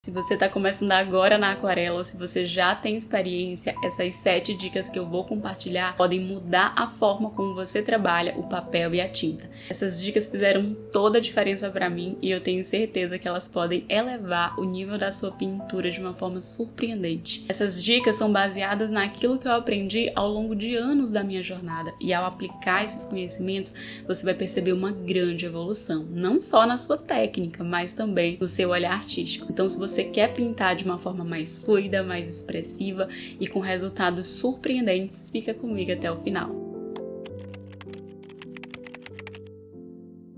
Se você está começando agora na aquarela ou se você já tem experiência, essas 7 dicas que eu vou compartilhar podem mudar a forma como você trabalha o papel e a tinta. Essas dicas fizeram toda a diferença para mim e eu tenho certeza que elas podem elevar o nível da sua pintura de uma forma surpreendente. Essas dicas são baseadas naquilo que eu aprendi ao longo de anos da minha jornada e ao aplicar esses conhecimentos, você vai perceber uma grande evolução, não só na sua técnica, mas também no seu olhar artístico. Então, se você quer pintar de uma forma mais fluida, mais expressiva e com resultados surpreendentes, fica comigo até o final.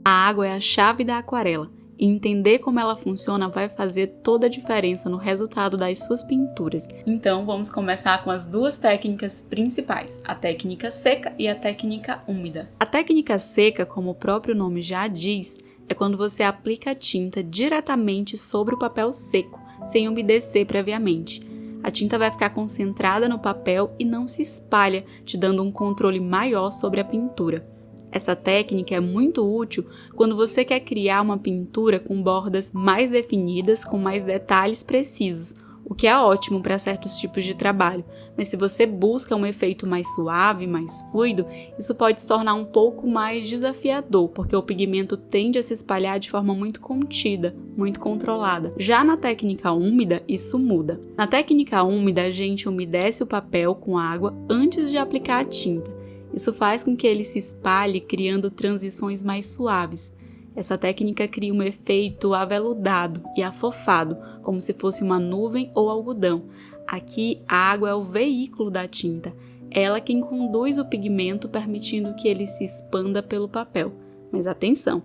A água é a chave da aquarela e entender como ela funciona vai fazer toda a diferença no resultado das suas pinturas. Então, vamos começar com as duas técnicas principais, a técnica seca e a técnica úmida. A técnica seca, como o próprio nome já diz, é quando você aplica a tinta diretamente sobre o papel seco, sem umedecer previamente. A tinta vai ficar concentrada no papel e não se espalha, te dando um controle maior sobre a pintura. Essa técnica é muito útil quando você quer criar uma pintura com bordas mais definidas, com mais detalhes precisos, o que é ótimo para certos tipos de trabalho, mas se você busca um efeito mais suave, mais fluido, isso pode se tornar um pouco mais desafiador, porque o pigmento tende a se espalhar de forma muito contida, muito controlada. Já na técnica úmida, isso muda. Na técnica úmida, a gente umedece o papel com água antes de aplicar a tinta. Isso faz com que ele se espalhe, criando transições mais suaves. Essa técnica cria um efeito aveludado e afofado, como se fosse uma nuvem ou algodão. Aqui, a água é o veículo da tinta. Ela quem conduz o pigmento, permitindo que ele se expanda pelo papel. Mas atenção!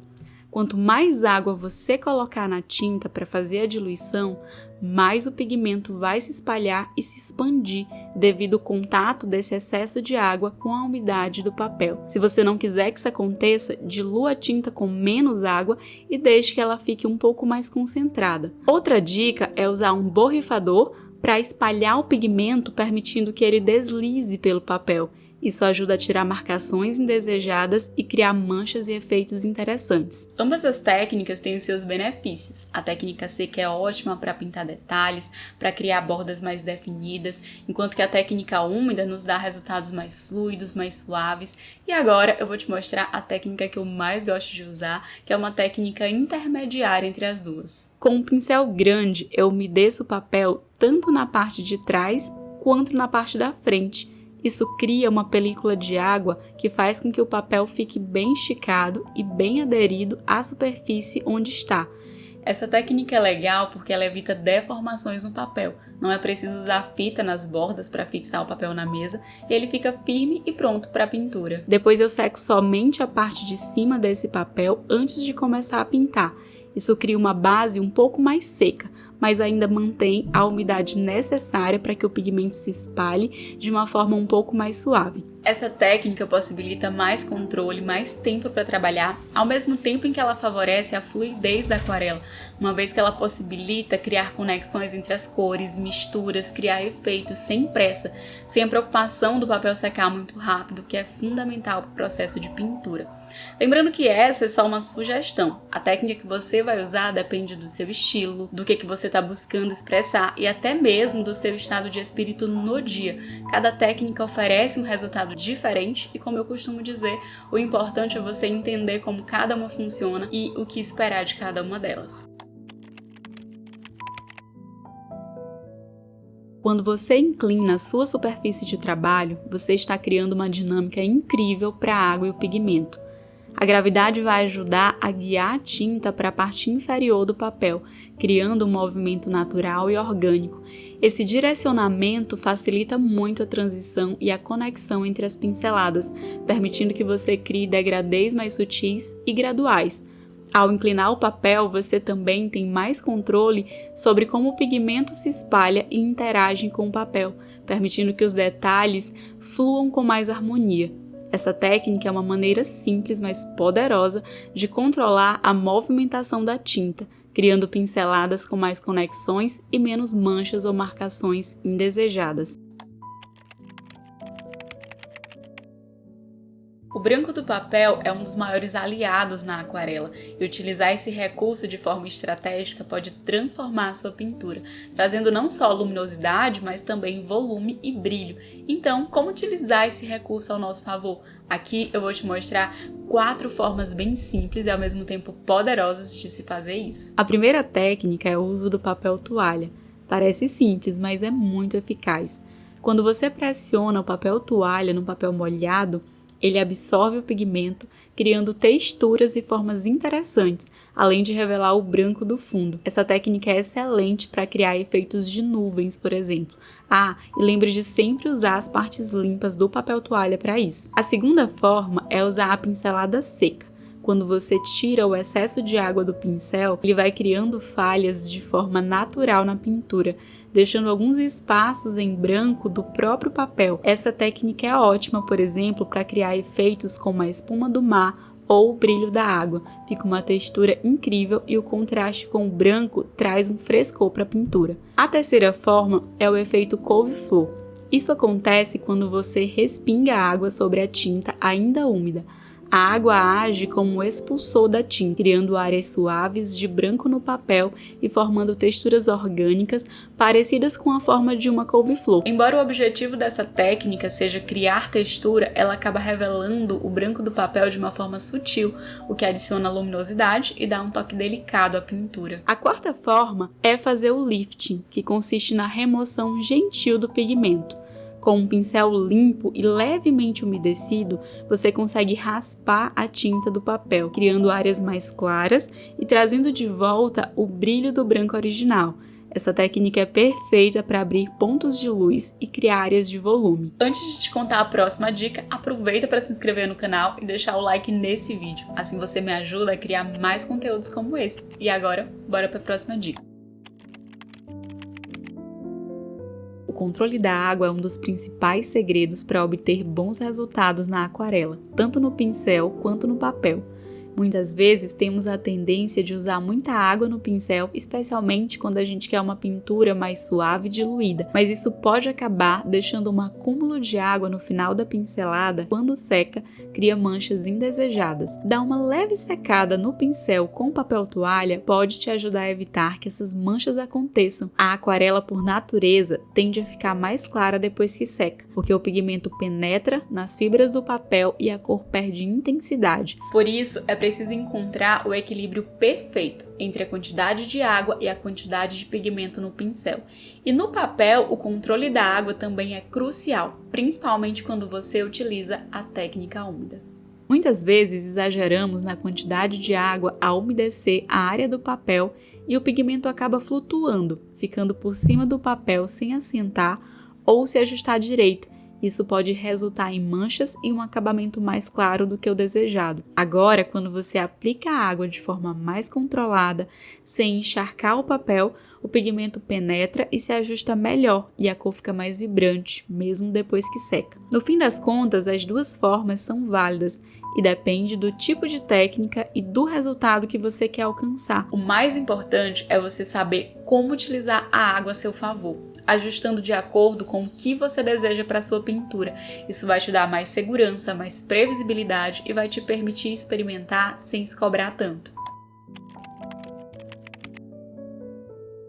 Quanto mais água você colocar na tinta para fazer a diluição, mais o pigmento vai se espalhar e se expandir devido ao contato desse excesso de água com a umidade do papel. Se você não quiser que isso aconteça, dilua a tinta com menos água e deixe que ela fique um pouco mais concentrada. Outra dica é usar um borrifador para espalhar o pigmento, permitindo que ele deslize pelo papel. Isso ajuda a tirar marcações indesejadas e criar manchas e efeitos interessantes. Ambas as técnicas têm os seus benefícios. A técnica seca é ótima para pintar detalhes, para criar bordas mais definidas, enquanto que a técnica úmida nos dá resultados mais fluidos, mais suaves. E agora eu vou te mostrar a técnica que eu mais gosto de usar, que é uma técnica intermediária entre as duas. Com um pincel grande, eu umedeço o papel tanto na parte de trás quanto na parte da frente. Isso cria uma película de água que faz com que o papel fique bem esticado e bem aderido à superfície onde está. Essa técnica é legal porque ela evita deformações no papel. Não é preciso usar fita nas bordas para fixar o papel na mesa e ele fica firme e pronto para a pintura. Depois eu seco somente a parte de cima desse papel antes de começar a pintar. Isso cria uma base um pouco mais seca, mas ainda mantém a umidade necessária para que o pigmento se espalhe de uma forma um pouco mais suave. Essa técnica possibilita mais controle, mais tempo para trabalhar, ao mesmo tempo em que ela favorece a fluidez da aquarela, uma vez que ela possibilita criar conexões entre as cores, misturas, criar efeitos sem pressa, sem a preocupação do papel secar muito rápido, que é fundamental para o processo de pintura. Lembrando que essa é só uma sugestão. A técnica que você vai usar depende do seu estilo, do que você está buscando expressar e até mesmo do seu estado de espírito no dia. Cada técnica oferece um resultado diferente e, como eu costumo dizer, o importante é você entender como cada uma funciona e o que esperar de cada uma delas. Quando você inclina a sua superfície de trabalho, você está criando uma dinâmica incrível para a água e o pigmento. A gravidade vai ajudar a guiar a tinta para a parte inferior do papel, criando um movimento natural e orgânico. Esse direcionamento facilita muito a transição e a conexão entre as pinceladas, permitindo que você crie degradês mais sutis e graduais. Ao inclinar o papel, você também tem mais controle sobre como o pigmento se espalha e interage com o papel, permitindo que os detalhes fluam com mais harmonia. Essa técnica é uma maneira simples, mas poderosa de controlar a movimentação da tinta, criando pinceladas com mais conexões e menos manchas ou marcações indesejadas. O branco do papel é um dos maiores aliados na aquarela e utilizar esse recurso de forma estratégica pode transformar a sua pintura, trazendo não só luminosidade, mas também volume e brilho. Então, como utilizar esse recurso ao nosso favor? Aqui eu vou te mostrar 4 formas bem simples e ao mesmo tempo poderosas de se fazer isso. A primeira técnica é o uso do papel toalha. Parece simples, mas é muito eficaz. Quando você pressiona o papel toalha no papel molhado, ele absorve o pigmento, criando texturas e formas interessantes, além de revelar o branco do fundo. Essa técnica é excelente para criar efeitos de nuvens, por exemplo. E lembre de sempre usar as partes limpas do papel toalha para isso. A segunda forma é usar a pincelada seca. Quando você tira o excesso de água do pincel, ele vai criando falhas de forma natural na pintura, deixando alguns espaços em branco do próprio papel. Essa técnica é ótima, por exemplo, para criar efeitos como a espuma do mar ou o brilho da água. Fica uma textura incrível e o contraste com o branco traz um frescor para a pintura. A terceira forma é o efeito couve-flor. Isso acontece quando você respinga a água sobre a tinta ainda úmida. A água age como um expulsor da tinta, criando áreas suaves de branco no papel e formando texturas orgânicas parecidas com a forma de uma couve-flor. Embora o objetivo dessa técnica seja criar textura, ela acaba revelando o branco do papel de uma forma sutil, o que adiciona luminosidade e dá um toque delicado à pintura. A quarta forma é fazer o lifting, que consiste na remoção gentil do pigmento. Com um pincel limpo e levemente umedecido, você consegue raspar a tinta do papel, criando áreas mais claras e trazendo de volta o brilho do branco original. Essa técnica é perfeita para abrir pontos de luz e criar áreas de volume. Antes de te contar a próxima dica, aproveita para se inscrever no canal e deixar o like nesse vídeo. Assim você me ajuda a criar mais conteúdos como esse. E agora, bora para a próxima dica. O controle da água é um dos principais segredos para obter bons resultados na aquarela, tanto no pincel quanto no papel. Muitas vezes temos a tendência de usar muita água no pincel, especialmente quando a gente quer uma pintura mais suave e diluída, mas isso pode acabar deixando um acúmulo de água no final da pincelada. Quando seca, cria manchas indesejadas. Dar uma leve secada no pincel com papel toalha pode te ajudar a evitar que essas manchas aconteçam. A aquarela, por natureza, tende a ficar mais clara depois que seca, porque o pigmento penetra nas fibras do papel e a cor perde intensidade. Por isso, é preciso encontrar o equilíbrio perfeito entre a quantidade de água e a quantidade de pigmento no pincel. E no papel, o controle da água também é crucial, principalmente quando você utiliza a técnica úmida. Muitas vezes exageramos na quantidade de água ao umedecer a área do papel e o pigmento acaba flutuando, ficando por cima do papel sem assentar ou se ajustar direito. Isso pode resultar em manchas e um acabamento mais claro do que o desejado. Agora, quando você aplica a água de forma mais controlada, sem encharcar o papel, o pigmento penetra e se ajusta melhor e a cor fica mais vibrante, mesmo depois que seca. No fim das contas, as duas formas são válidas e depende do tipo de técnica e do resultado que você quer alcançar. O mais importante é você saber como utilizar a água a seu favor, ajustando de acordo com o que você deseja para a sua pintura. Isso vai te dar mais segurança, mais previsibilidade e vai te permitir experimentar sem se cobrar tanto.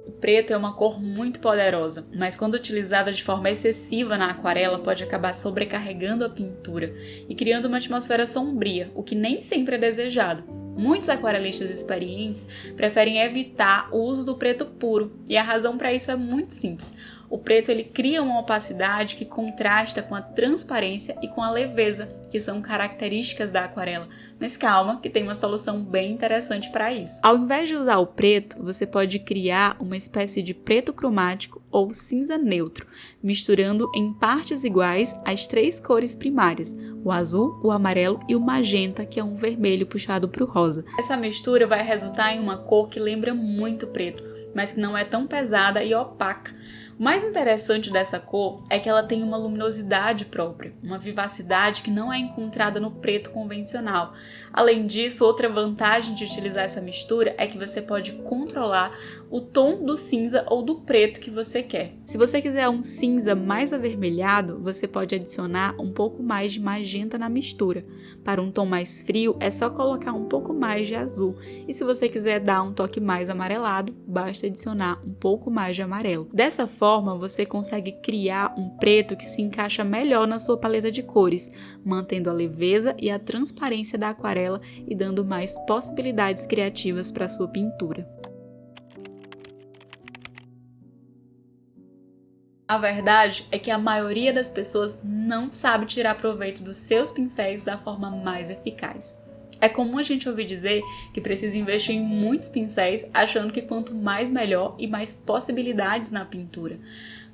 O preto é uma cor muito poderosa, mas quando utilizada de forma excessiva na aquarela pode acabar sobrecarregando a pintura e criando uma atmosfera sombria, o que nem sempre é desejado. Muitos aquarelistas experientes preferem evitar o uso do preto puro, e a razão para isso é muito simples. O preto ele cria uma opacidade que contrasta com a transparência e com a leveza, que são características da aquarela. Mas calma, que tem uma solução bem interessante para isso. Ao invés de usar o preto, você pode criar uma espécie de preto cromático ou cinza neutro, misturando em partes iguais as 3 cores primárias, o azul, o amarelo e o magenta, que é um vermelho puxado para o rosa. Essa mistura vai resultar em uma cor que lembra muito preto, mas que não é tão pesada e opaca. O mais interessante dessa cor é que ela tem uma luminosidade própria, uma vivacidade que não é encontrada no preto convencional. Além disso, outra vantagem de utilizar essa mistura é que você pode controlar o tom do cinza ou do preto que você quer. Se você quiser um cinza mais avermelhado, você pode adicionar um pouco mais de magenta na mistura. Para um tom mais frio, é só colocar um pouco mais de azul. E se você quiser dar um toque mais amarelado, basta adicionar um pouco mais de amarelo. Dessa forma, você consegue criar um preto que se encaixa melhor na sua paleta de cores, mantendo a leveza e a transparência da aquarela e dando mais possibilidades criativas para a sua pintura. A verdade é que a maioria das pessoas não sabe tirar proveito dos seus pincéis da forma mais eficaz. É comum a gente ouvir dizer que precisa investir em muitos pincéis, achando que quanto mais melhor e mais possibilidades na pintura.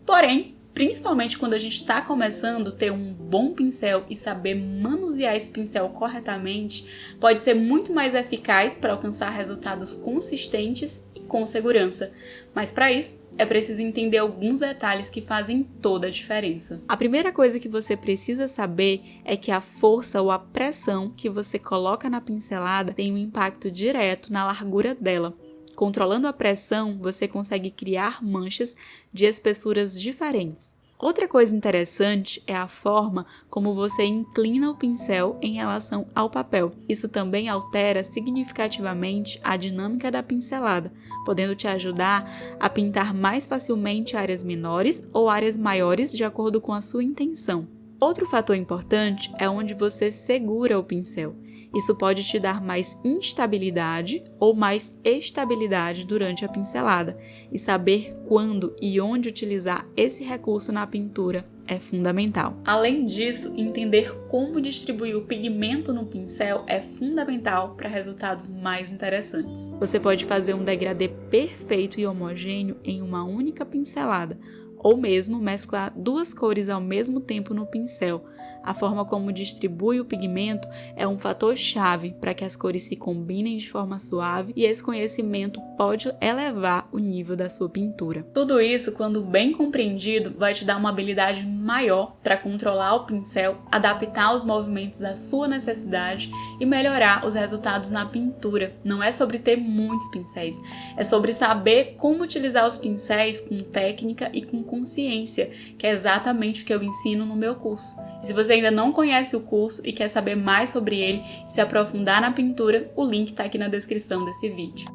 Porém, principalmente quando a gente está começando, ter um bom pincel e saber manusear esse pincel corretamente pode ser muito mais eficaz para alcançar resultados consistentes e com segurança. Mas para isso, é preciso entender alguns detalhes que fazem toda a diferença. A primeira coisa que você precisa saber é que a força ou a pressão que você coloca na pincelada tem um impacto direto na largura dela. Controlando a pressão, você consegue criar manchas de espessuras diferentes. Outra coisa interessante é a forma como você inclina o pincel em relação ao papel. Isso também altera significativamente a dinâmica da pincelada, podendo te ajudar a pintar mais facilmente áreas menores ou áreas maiores de acordo com a sua intenção. Outro fator importante é onde você segura o pincel. Isso pode te dar mais instabilidade ou mais estabilidade durante a pincelada, e saber quando e onde utilizar esse recurso na pintura é fundamental. Além disso, entender como distribuir o pigmento no pincel é fundamental para resultados mais interessantes. Você pode fazer um degradê perfeito e homogêneo em uma única pincelada, ou mesmo mesclar duas cores ao mesmo tempo no pincel. A forma como distribui o pigmento é um fator chave para que as cores se combinem de forma suave, e esse conhecimento pode elevar o nível da sua pintura. Tudo isso, quando bem compreendido, vai te dar uma habilidade maior para controlar o pincel, adaptar os movimentos à sua necessidade e melhorar os resultados na pintura. Não é sobre ter muitos pincéis, é sobre saber como utilizar os pincéis com técnica e com consciência, que é exatamente o que eu ensino no meu curso. E se você ainda não conhece o curso e quer saber mais sobre ele e se aprofundar na pintura, o link está aqui na descrição desse vídeo.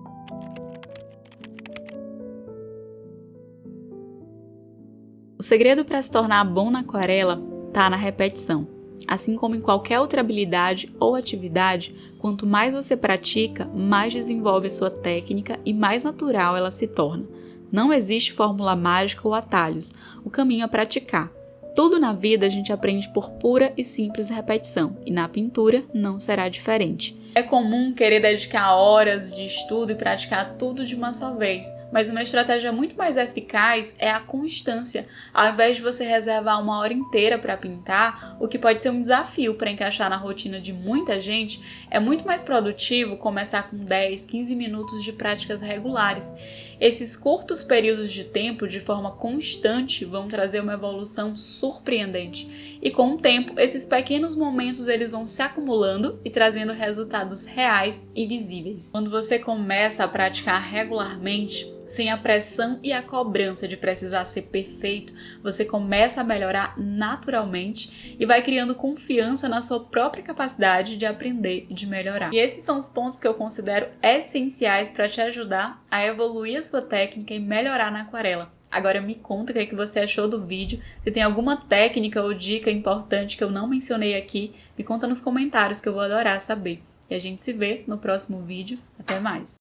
O segredo para se tornar bom na aquarela está na repetição. Assim como em qualquer outra habilidade ou atividade, quanto mais você pratica, mais desenvolve a sua técnica e mais natural ela se torna. Não existe fórmula mágica ou atalhos, o caminho é praticar. Tudo na vida a gente aprende por pura e simples repetição, e na pintura não será diferente. É comum querer dedicar horas de estudo e praticar tudo de uma só vez, mas uma estratégia muito mais eficaz é a constância. Ao invés de você reservar uma hora inteira para pintar, o que pode ser um desafio para encaixar na rotina de muita gente, é muito mais produtivo começar com 10, 15 minutos de práticas regulares. Esses curtos períodos de tempo, de forma constante, vão trazer uma evolução surpreendente. E com o tempo, esses pequenos momentos eles vão se acumulando e trazendo resultados reais e visíveis. Quando você começa a praticar regularmente, sem a pressão e a cobrança de precisar ser perfeito, você começa a melhorar naturalmente e vai criando confiança na sua própria capacidade de aprender e de melhorar. E esses são os pontos que eu considero essenciais para te ajudar a evoluir a sua técnica e melhorar na aquarela. Agora me conta o que é que você achou do vídeo. Se tem alguma técnica ou dica importante que eu não mencionei aqui, me conta nos comentários que eu vou adorar saber. E a gente se vê no próximo vídeo. Até mais!